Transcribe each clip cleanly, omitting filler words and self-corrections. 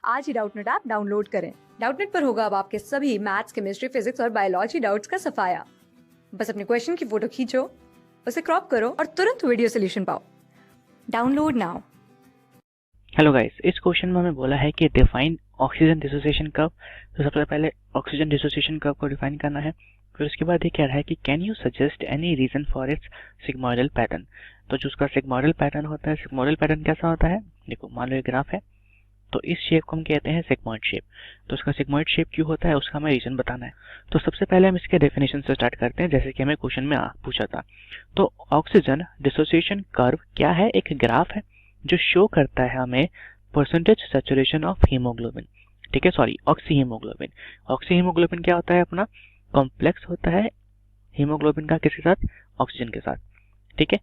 आज ही Doubtnut app download करें। Doubtnut पर होगा अब आपके सभी मैथ्स, केमिस्ट्री, फिजिक्स और बायोलॉजी डाउट्स का सफाया। बस अपने क्वेश्चन की फोटो खींचो, उसे क्रॉप करो और तुरंत वीडियो सोल्यूशन पाओ। Download now. हेलो गाइस, इस क्वेश्चन में हमें बोला है कि डिफाइन ऑक्सीजन डिसोसिएशन कर्व। तो सबसे पहले ऑक्सीजन डिसोसिएशन कर्व को डिफाइन करना है। फिर उसके बाद ये कह रहा है कि can you suggest any reason for its sigmoidal pattern. तो जो उसका सिग्मोइडल पैटर्न होता है, सिग्मोइडल पैटर्न कैसा होता है, देखो मान लो ये ग्राफ है, तो इस शेप को हम कहते हैं सिग्मोइड शेप। तो उसका सिग्मोइड शेप क्यों होता है उसका हमें रीजन बताना है। तो सबसे पहले हम इसके डेफिनेशन से स्टार्ट करते हैं, जैसे कि हमें क्वेश्चन में पूछा था। तो ऑक्सीजन डिसोसिएशन कर्व क्या है, एक ग्राफ है जो शो करता है हमें परसेंटेज सैचुरेशन ऑफ हीमोग्लोबिन। ठीक है, sorry, oxy haemoglobin. Oxy haemoglobin क्या होता है, अपना कॉम्प्लेक्स होता है हीमोग्लोबिन का, किसके साथ, ऑक्सीजन के साथ। ठीक है,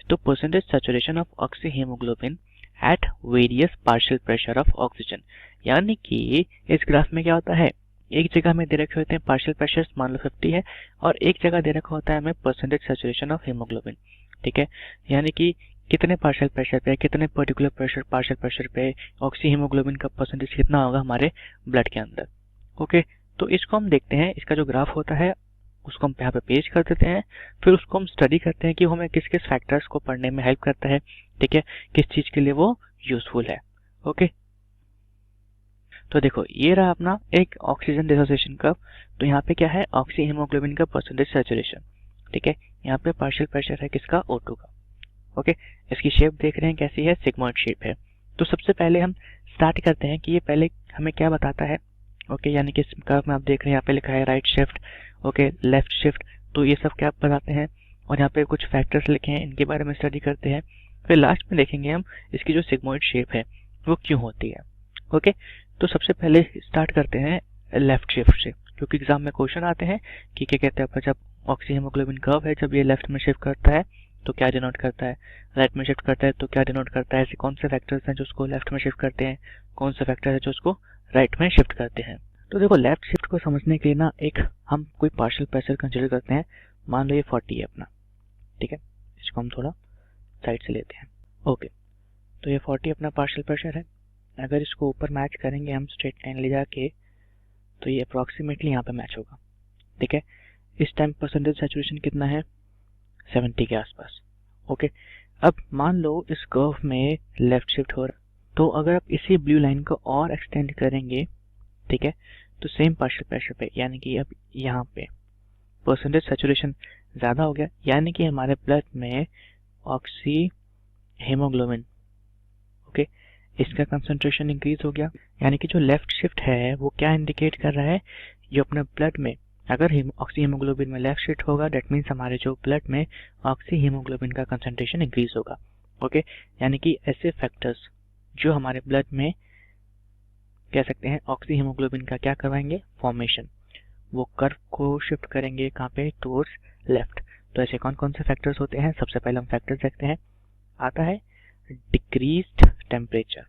तो percentage saturation of oxy haemoglobin at various partial pressure of oxygen. यानी कि इस ग्राफ में क्या होता है, एक जगह में दे रखे होते हैं पार्शियल प्रेशर, मान लो 50 है, और एक जगह दे रखा होता है हमें परसेंटेज सैचुरेशन ऑफ हीमोग्लोबिन। ठीक है, यानी कि कितने पार्शियल प्रेशर पे, कितने पर्टिकुलर प्रेशर पार्शियल प्रेशर पे ऑक्सी हीमोग्लोबिन का परसेंटेज कितना होगा हमारे ब्लड के अंदर। ओके, तो इसको हम देखते हैं, इसका जो ग्राफ होता है उसको हम यहाँ पे पेज कर देते हैं। फिर उसको हम स्टडी करते हैं कि वो हमें किस किस फैक्टर्स को पढ़ने में हेल्प करता है। ठीक है, किस चीज के लिए वो यूजफुल है। ओके, तो देखो ये रहा अपना एक ऑक्सीजन डिसोसिएशन कर्व। तो यहाँ पे क्या है, ऑक्सी हीमोग्लोबिन का परसेंटेज सैचुरेशन। ठीक है, यहाँ पे पार्शियल प्रेशर है किसका, O2 का। ओके, इसकी शेप देख रहे हैं कैसी है, सिग्मोइड शेप है। तो सबसे पहले हम स्टार्ट करते हैं कि ये पहले हमें क्या बताता है। ओके, यानी कि इस कर्व में आप देख रहे हैं यहाँ पे लिखा है right shift, okay, left shift. तो ये सब क्या बताते हैं, और यहाँ पे कुछ फैक्टर्स लिखे हैं, इनके बारे में स्टडी करते हैं। फिर लास्ट में देखेंगे हम इसकी जो सिग्मोइड शेप है वो क्यों होती है। ओके, तो सबसे पहले स्टार्ट करते हैं लेफ्ट शिफ्ट से, क्योंकि एग्जाम में क्वेश्चन आते हैं कि क्या कहते हैं, जब ऑक्सी हीमोग्लोबिन कर्व है, जब ये लेफ्ट में शिफ्ट करता है तो क्या डिनोट करता है, राइट में शिफ्ट करता है तो क्या डिनोट करता है। ऐसे कौन से फैक्टर्स हैं जो उसको लेफ्ट में शिफ्ट करते हैं, कौन से फैक्टर है जो उसको राइट में शिफ्ट करते हैं। तो देखो लेफ्ट शिफ्ट को समझने के लिए ना एक हम कोई पार्शियल प्रेशर कंसिडर करते हैं। मान लो ये 40 है अपना। ठीक है, इसको हम थोड़ा साइड से लेते हैं। ओके, तो ये 40 अपना पार्शियल प्रेशर है। अगर इसको ऊपर मैच करेंगे हम स्ट्रेट लाइन ले जाके, तो ये अप्रॉक्सीमेटली यहाँ पे मैच होगा। ठीक है, इस टाइम परसेंटेज सैचुरेशन कितना है, 70 के आसपास। ओके, अब मान लो इस कर्व में लेफ्ट शिफ्ट हो रहा, तो अगर आप इसी ब्लू लाइन को और एक्सटेंड करेंगे, ठीक है, तो सेम पार्शियल प्रेशर पे, यानी कि अब यहाँ पे परसेंटेज सैचुरेशन ज़्यादा हो गया, यानी कि हमारे ब्लड में ऑक्सी हीमोग्लोबिन, ओके, इसका कंसंट्रेशन इंक्रीज हो गया। यानी कि जो लेफ्ट शिफ्ट है वो क्या इंडिकेट कर रहा है, जो अपने ब्लड में अगर ऑक्सी हीमोग्लोबिन में लेफ्ट शिफ्ट होगा, दैट मीन्स हमारे जो ब्लड में ऑक्सी हीमोग्लोबिन का कंसंट्रेशन इंक्रीज होगा। ओके, यानी कि ऐसे फैक्टर्स जो हमारे ब्लड में कह सकते हैं ऑक्सी हीमोग्लोबिन का क्या करवाएंगे, फॉर्मेशन, वो कर्व को शिफ्ट करेंगे कहाँ पे, टूवर्ड्स लेफ्ट। तो ऐसे कौन कौन से फैक्टर्स होते हैं, सबसे पहले हम फैक्टर्स देखते हैं। आता है डिक्रीज्ड टेम्परेचर,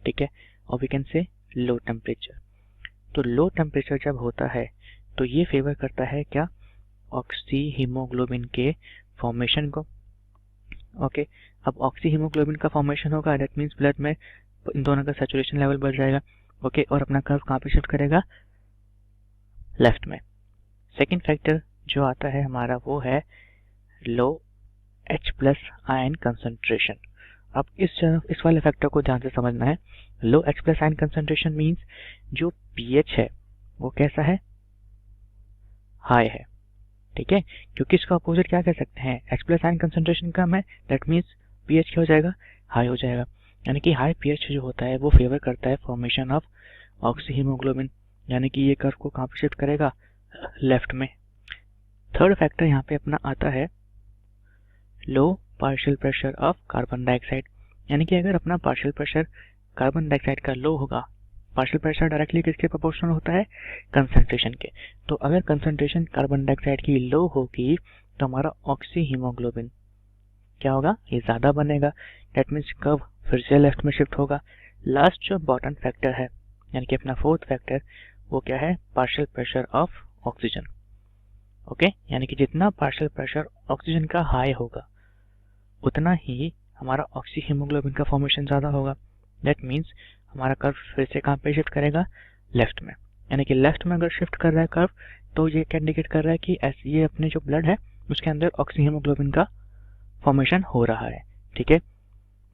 ठीक है, और वी कैन से लो टेम्परेचर। तो लो टेम्परेचर जब होता है तो ये फेवर करता है क्या, ऑक्सी हीमोग्लोबिन के फॉर्मेशन को। ओके, अब ऑक्सी हीमोग्लोबिन का फॉर्मेशन होगा, दैट मीन्स ब्लड में इन दोनों का सैचुरेशन लेवल बढ़ जाएगा। ओके, और अपना कर्व कहाँ पे शिफ्ट करेगा, लेफ्ट में। सेकेंड फैक्टर जो आता है हमारा वो है लो H+ आयन कंसंट्रेशन। अब इस वाले फैक्टर को ध्यान से समझना है। लो H+ आयन कंसंट्रेशन मींस जो pH है वो कैसा है, हाई है। ठीक है, क्योंकि इसका अपोजिट क्या कह सकते हैं, H+ आयन कंसंट्रेशन कम है, दैट मीन्स pH क्या हो जाएगा, हाई हो जाएगा। यानी कि हाई pH जो होता है वो फेवर करता है फॉर्मेशन ऑफ ऑक्सी हीमोग्लोबिन, यानी कि ये कर्व को कहाँ पे शिफ्ट करेगा, लेफ्ट में। थर्ड फैक्टर यहाँ पे अपना आता है low partial pressure of carbon dioxide. यानी कि अगर अपना पार्शियल प्रेशर कार्बन डाइऑक्साइड का लो होगा, पार्शियल प्रेशर डायरेक्टली किसके प्रोपोर्शनल होता है, कंसंट्रेशन के। तो अगर कंसंट्रेशन कार्बन डाइऑक्साइड की लो होगी तो हमारा ऑक्सी हीमोग्लोबिन क्या होगा, ये ज़्यादा बनेगा, दैट मीन्स कर्व फिर से लेफ्ट में शिफ्ट होगा। लास्ट जो बॉटम फैक्टर है, यानी कि अपना फोर्थ फैक्टर, वो क्या है, partial pressure of oxygen. Okay, यानी कि जितना पार्शियल प्रेशर ऑक्सीजन का हाई होगा उतना ही हमारा ऑक्सी हीमोग्लोबिन का फॉर्मेशन ज़्यादा होगा। दैट मीन्स हमारा कर्व फिर से कहाँ पे शिफ्ट करेगा, लेफ्ट में। यानी कि लेफ्ट में अगर शिफ्ट कर रहा है कर्व तो ये इंडिकेट कर रहा है कि ये अपने जो ब्लड है उसके अंदर ऑक्सी हीमोग्लोबिन का फॉर्मेशन हो रहा है। ठीक है,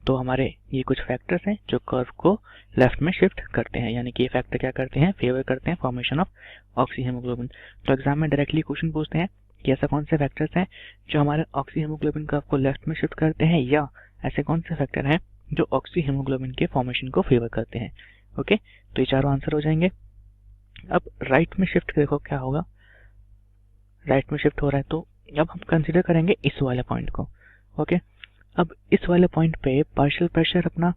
तो हमारे ये कुछ फैक्टर्स हैं जो कर्व को लेफ्ट में शिफ्ट करते हैं, यानी कि ये फैक्टर क्या करते हैं, फेवर करते हैं फॉर्मेशन ऑफ ऑक्सी हीमोग्लोबिन। तो एग्जाम में डायरेक्टली क्वेश्चन पूछते हैं कि ऐसा कौन से फैक्टर्स हैं जो हमारे ऑक्सी हीमोग्लोबिन कर्व को लेफ्ट में शिफ्ट करते हैं, या ऐसे कौन से फैक्टर हैं जो ऑक्सी हीमोग्लोबिन के फॉर्मेशन को फेवर करते हैं। ओके, तो ये चारों आंसर हो जाएंगे। अब राइट में शिफ्ट देखो क्या होगा, राइट में शिफ्ट हो रहा है तो अब हम कंसिडर करेंगे इस वाले पॉइंट को। ओके, अब इस वाले पॉइंट पे पार्शियल प्रेशर अपना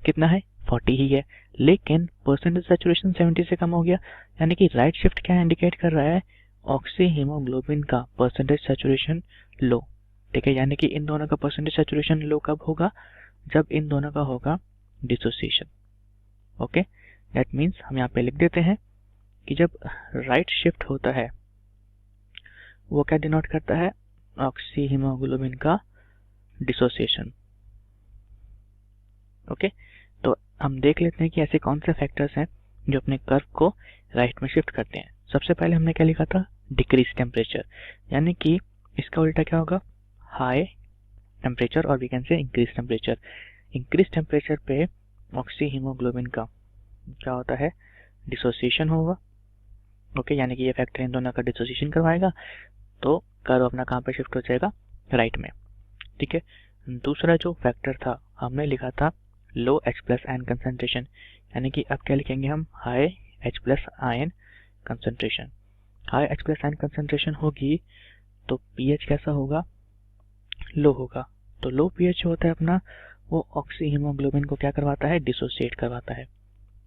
कितना है, 40 ही है, लेकिन परसेंटेज सैचुरेशन 70 से कम हो गया। यानी कि राइट शिफ्ट क्या इंडिकेट कर रहा है, ऑक्सी हीमोग्लोबिन का परसेंटेज सैचुरेशन लो। ठीक है, यानी कि इन दोनों का परसेंटेज सैचुरेशन लो कब होगा, जब इन दोनों का होगा डिसोसिएशन। ओके, दैट मीन्स हम यहाँ पे लिख देते हैं कि जब राइट शिफ्ट होता है वो क्या डिनोट करता है, ऑक्सी हीमोग्लोबिन का डिसोसिएशन। ओके, तो हम देख लेते हैं कि ऐसे कौन से फैक्टर्स हैं जो अपने कर्व को राइट में शिफ्ट करते हैं। सबसे पहले हमने क्या लिखा था, डिक्रीज टेम्परेचर, यानी कि इसका उल्टा क्या होगा, हाई टेम्परेचर, और we can say increase temperature. Increase temperature पे ऑक्सी हीमोग्लोबिन का क्या होता है, डिसोसिएशन होगा। ओके, यानी कि ये फैक्टर इन दोनों का डिसोसिएशन करवाएगा, तो कर्व अपना कहाँ पे शिफ्ट हो जाएगा, राइट में। ठीक है, दूसरा जो फैक्टर था हमने लिखा था लो H प्लस आयन कंसंट्रेशन, यानी कि अब क्या लिखेंगे हम, high H plus ion concentration. High H plus ion concentration होगी तो pH कैसा होगा, लो होगा। तो लो pH जो होता है अपना, वो ऑक्सी हीमोग्लोबिन को क्या करवाता है, डिसोसिएट करवाता है।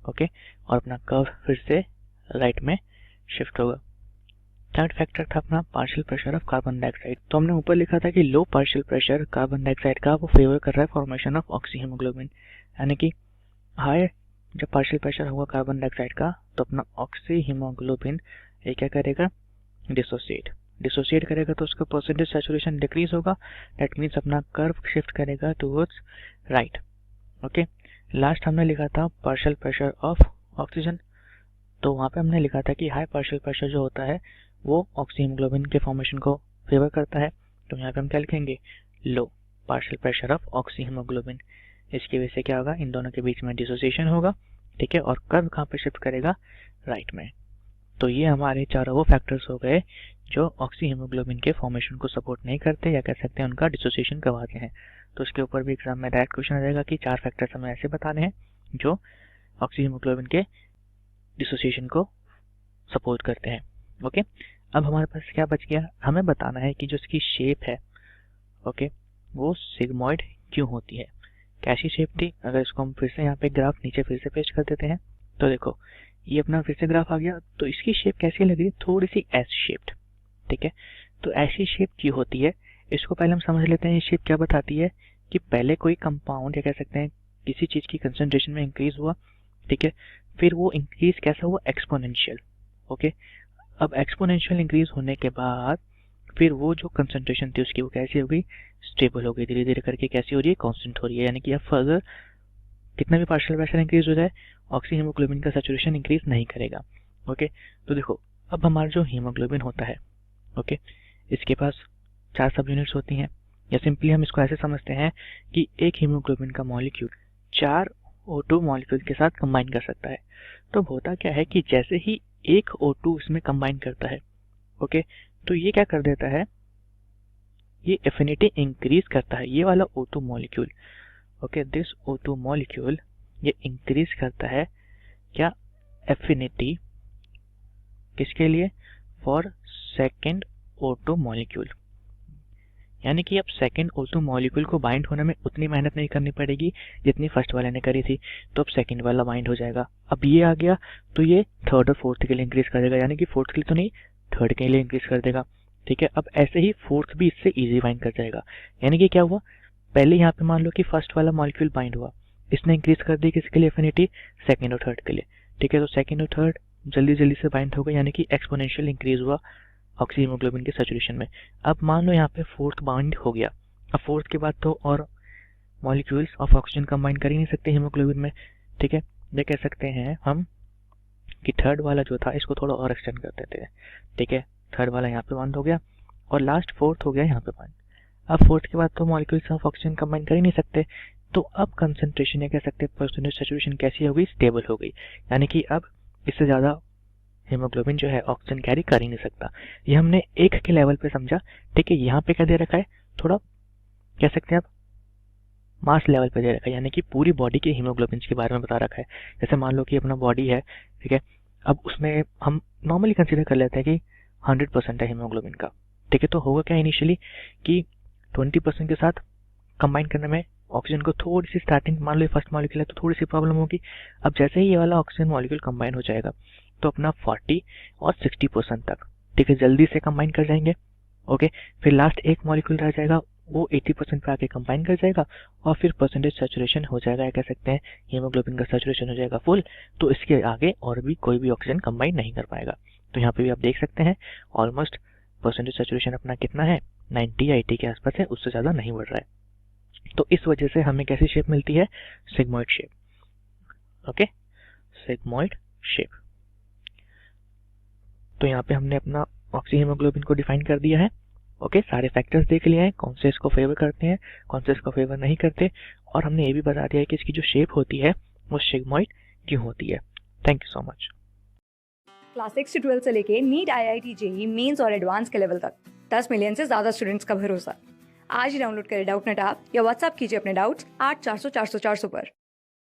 ओके, और अपना कर्व फिर से राइट में शिफ्ट होगा। थर्ड फैक्टर था अपना partial pressure of carbon dioxide. तो हमने ऊपर लिखा था कि लो पार्शियल प्रेशर कार्बन डाइऑक्साइड का वो फेवर कर रहा है फॉर्मेशन ऑफ ऑक्सी हीमोग्लोबिन, यानी कि हाई जब पार्शियल प्रेशर होगा कार्बन डाइऑक्साइड का तो अपना ऑक्सी हीमोग्लोबिन ये क्या करेगा, डिसोसिएट करेगा, तो उसका परसेंटेज सैचुरेशन डिक्रीज होगा। दैट मीन्स अपना कर्व शिफ्ट करेगा टुवर्ड्स राइट। ओके, लास्ट हमने लिखा था पार्शियल प्रेशर ऑफ ऑक्सीजन। तो वहाँ पे हमने लिखा था कि हाई पार्शियल प्रेशर जो होता है वो ऑक्सी हीमोग्लोबिन के फॉर्मेशन को फेवर करता है। तो यहाँ पे हम क्या लिखेंगे, low partial pressure of oxy haemoglobin. इसकी वजह से क्या होगा, इन दोनों के बीच में डिसोसिएशन होगा। ठीक है, और कर्व कहाँ पे शिफ्ट करेगा, राइट में। तो ये हमारे चारों वो फैक्टर्स हो गए जो ऑक्सी हीमोग्लोबिन के फॉर्मेशन को सपोर्ट नहीं करते, या कह सकते हैं उनका डिसोसिएशन करवाते हैं। तो उसके ऊपर भी एग्जाम में डायरेक्ट क्वेश्चन आ जाएगा कि 4 फैक्टर्स हमें ऐसे बताने हैं जो ऑक्सी हीमोग्लोबिन के डिसोसिएशन को सपोर्ट करते हैं। ओके, अब हमारे पास क्या बच गया, हमें बताना है कि जो इसकी शेप है, ओके, वो सिग्मॉइड क्यों होती है, कैसी शेप थी। अगर इसको हम फिर से यहाँ पे ग्राफ नीचे फिर से पेस्ट कर देते हैं तो देखो ये अपना फिर से ग्राफ आ गया। तो इसकी शेप कैसी लग रही है, थोड़ी सी एस शेप्ड। ठीक है, तो ऐसी शेप क्यों होती है, इसको पहले हम समझ लेते हैं। ये शेप क्या बताती है कि पहले कोई कंपाउंड या कह सकते हैं किसी चीज की कंसंट्रेशन में इंक्रीज हुआ, ठीक है, फिर वो इंक्रीज कैसा हुआ, एक्सपोनेंशियल। ओके, अब एक्सपोनेंशियल इंक्रीज होने के बाद फिर वो जो कंसंट्रेशन थी उसकी वो कैसी हो गई, स्टेबल हो गई, धीरे धीरे करके कैसी हो रही है, कांस्टेंट हो रही है। यानी कि अब फर्दर कितना भी पार्शियल प्रेशर इंक्रीज हो जाए ऑक्सी हीमोग्लोबिन का सैचुरेशन इंक्रीज नहीं करेगा। ओके, तो देखो अब हमारा जो हीमोग्लोबिन होता है, ओके, इसके पास 4 सब यूनिट्स होती हैं, या सिंपली हम इसको ऐसे समझते हैं कि एक हीमोग्लोबिन का मॉलिक्यूल 4 O2 मॉलिक्यूल के साथ कंबाइन कर सकता है। तो होता क्या है कि जैसे ही एक O2 इसमें कंबाइन करता है, ओके, तो ये क्या कर देता है, ये एफिनिटी इंक्रीज करता है। ये वाला O2 molecule, okay, this O2 molecule ये इंक्रीज करता है क्या, एफिनिटी, किसके लिए, फॉर सेकेंड O2 मॉलिक्यूल। यानी कि अब सेकेंड O2 मॉलिक्यूल को बाइंड होने में उतनी मेहनत नहीं करनी पड़ेगी जितनी फर्स्ट वाले ने करी थी। तो अब सेकेंड वाला बाइंड हो जाएगा। अब ये आ गया तो ये थर्ड और फोर्थ के लिए इंक्रीज कर देगा, यानी कि फोर्थ के लिए तो नहीं, थर्ड के लिए इंक्रीज कर देगा। ठीक है, अब ऐसे ही फोर्थ भी इससे इजी बाइंड कर जाएगा। यानी कि क्या हुआ, पहले यहाँ पे मान लो कि फर्स्ट वाला मॉलिक्यूल बाइंड हुआ, इसने इंक्रीज कर दी किसके लिए, एफिनिटी, सेकेंड और थर्ड के लिए। ठीक है, तो सेकेंड और थर्ड जल्दी जल्दी से बाइंड हो गए, यानी कि एक्सपोनेंशियल इंक्रीज हुआ ऑक्सी हीमोग्लोबिन के सैचुरेशन में। अब मान लो यहाँ पे फोर्थ बाइंड हो गया, अब फोर्थ के बाद तो और मॉलिक्यूल्स ऑफ ऑक्सीजन कंबाइन कर ही नहीं सकते हीमोग्लोबिन में, ठीक है, ये कह सकते हैं हम कि थर्ड वाला जो था इसको थोड़ा और एक्सटेंड कर देते हैं। ठीक है, थर्ड वाला यहाँ पे बंद हो गया और लास्ट फोर्थ हो गया यहाँ पे बंद। अब फोर्थ के बाद तो मॉलिक्यूल्स ऑफ ऑक्सीजन कंबाइन कर ही नहीं सकते, तो अब कंसंट्रेशन या कह सकते हैं परसेंटेज सैचुरेशन कैसी हो गई, स्टेबल हो गई। यानी कि अब इससे ज़्यादा हीमोग्लोबिन जो है ऑक्सीजन कैरी कर ही नहीं सकता। ये हमने एक के लेवल पे समझा। ठीक है, यहाँ पे क्या दे रखा है, थोड़ा कह सकते हैं आप मास लेवल पे दे रखा है, यानी कि पूरी बॉडी के हीमोग्लोबिन के बारे में बता रखा है। जैसे मान लो कि अपना बॉडी है, ठीक है, अब उसमें हम नॉर्मली कंसीडर कर लेते हैं कि 100% है हीमोग्लोबिन का। ठीक है, तो होगा क्या इनिशियली कि 20% के साथ कंबाइन करने में ऑक्सीजन को थोड़ी सी स्टार्टिंग, मान लो फर्स्ट मॉलिक्यूल है तो थोड़ी सी प्रॉब्लम होगी। अब जैसे ही ये वाला ऑक्सीजन मॉलिक्यूल कंबाइन हो जाएगा तो अपना 40 और 60% तक, ठीक है, जल्दी से कंबाइन कर जाएंगे। ओके, फिर लास्ट एक मॉलिक्यूल रह जाएगा, वो 80% पे आके कंबाइन कर जाएगा और फिर परसेंटेज सैचुरेशन हो जाएगा, कह सकते हैं हीमोग्लोबिन का सैचुरेशन हो जाएगा फुल। तो इसके आगे और भी कोई भी ऑक्सीजन कंबाइन नहीं कर पाएगा। तो यहाँ पे भी आप देख सकते हैं ऑलमोस्ट परसेंटेज सैचुरेशन अपना कितना है, 90 या 80 के आसपास है, उससे ज़्यादा नहीं बढ़ रहा है। तो इस वजह से हमें कैसी शेप मिलती है, sigmoid shape. Okay, sigmoid shape. तो यहाँ पे हमने अपना ऑक्सी हीमोग्लोबिन को डिफाइन कर दिया है। ओके, सारे फैक्टर्स देख लिए हैं, कौन से इसको फेवर करते हैं, कौन से इसको फेवर नहीं करते, और हमने ये भी बता दिया है कि इसकी जो शेप होती है वो सिग्मॉइड क्यों होती है। Thank you so much. Class 6 से 12 से लेके नीट, IIT, JEE मेंस और एडवांस के लेवल तक 10 मिलियन से ज्यादा स्टूडेंट्स का भरोसा। आज ही डाउनलोड करें डाउटनेट ऐप या व्हाट्सएप कीजिए अपने डाउट्स 8400 400 400 पर।